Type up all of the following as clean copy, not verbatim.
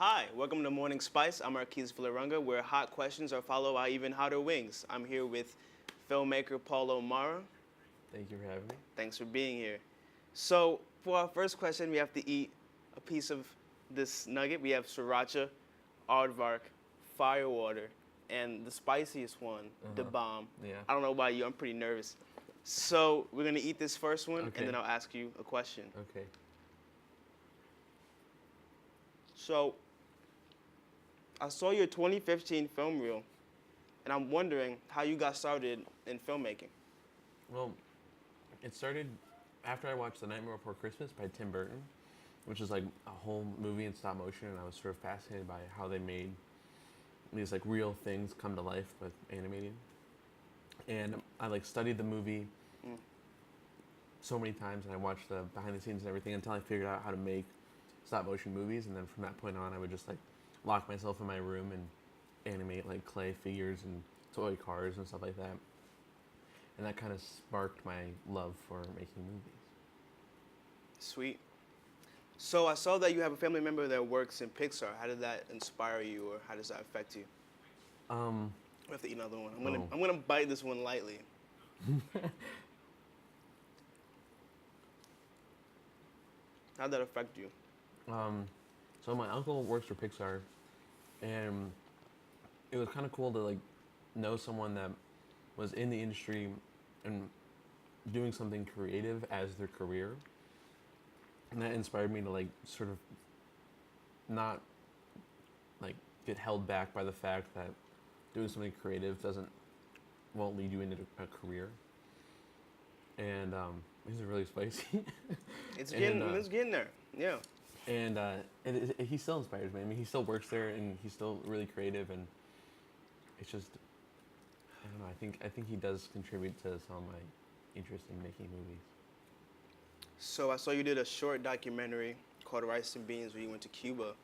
Hi, welcome to Morning Spice. I'm Marquise Villarunga, where hot questions are followed by even hotter wings. I'm here with filmmaker Paul O'Mara. Thank you for having me. Thanks for being here. So, for our first question, we have to eat a piece of this nugget. We have sriracha, aardvark, firewater, and the spiciest one, the bomb. Yeah. I don't know about you, I'm pretty nervous. So, we're gonna eat this first one, Okay. and then I'll ask you a question. Okay. So, I saw your 2015 film reel, and I'm wondering how you got started in filmmaking. Well, it started after I watched The Nightmare Before Christmas by Tim Burton, which is like a whole movie in stop motion, and I was sort of fascinated by how they made these like real things come to life with animating. And I like studied the movie so many times, and I watched the behind the scenes and everything until I figured out how to make stop motion movies. And then from that point on, I would just like lock myself in my room and animate like clay figures and toy cars and stuff like that. And that kind of sparked my love for making movies. Sweet. So I saw that you have a family member that works in Pixar. How did that inspire you, or how does that affect you? We have to eat another one. I'm gonna bite this one lightly. How'd that affect you? So my uncle works for Pixar, and it was kind of cool to like know someone that was in the industry and doing something creative as their career. And that inspired me to like sort of not like get held back by the fact that doing something creative won't lead you into a career. And these are really spicy. It's getting there. Yeah. And he still inspires me. I mean, he still works there, and he's still really creative, and it's just, I don't know. I think he does contribute to some of my interest in making movies. So I saw you did a short documentary called Rice and Beans where you went to Cuba.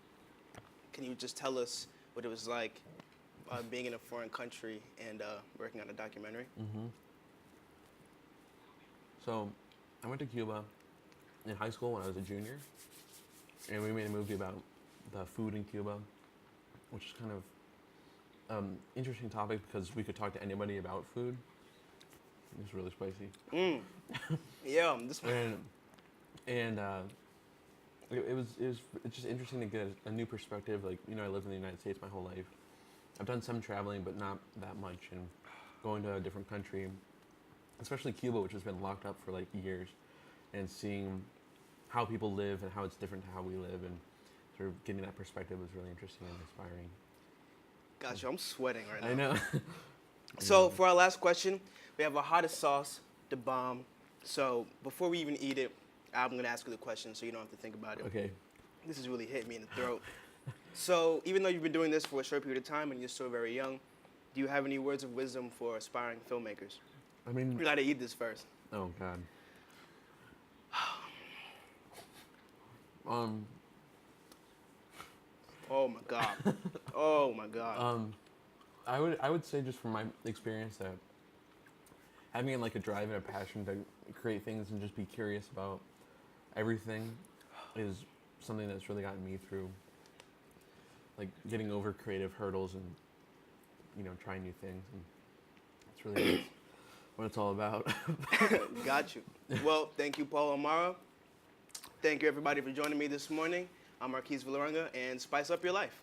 Can you just tell us what it was like being in a foreign country and working on a documentary? So, I went to Cuba in high school when I was a junior, and we made a movie about the food in Cuba, which is kind of interesting topic because we could talk to anybody about food. It was really spicy. Yeah, this one. And it's just interesting to get a new perspective. Like, you know, I lived in the United States my whole life. I've done some traveling, but not that much. And going to a different country, especially Cuba, which has been locked up for like years, and seeing how people live and how it's different to how we live, and sort of getting that perspective was really interesting and inspiring. Gotcha, I'm sweating right now. I know. So for our last question, we have our hottest sauce, the bomb. So before we even eat it, I'm gonna ask you the question so you don't have to think about it. Okay. This is really hitting me in the throat. So even though you've been doing this for a short period of time and you're still very young, do you have any words of wisdom for aspiring filmmakers? I mean, We gotta eat this first. oh God. Oh my God. Oh my God. I would say just from my experience that having like a drive and a passion to create things and just be curious about everything is something that's really gotten me through like getting over creative hurdles and, you know, trying new things, and it's really what it's all about. Got you. Well, thank you, Paul O'Mara. Thank you, everybody, for joining me this morning. I'm Marquise Villarunga, and spice up your life.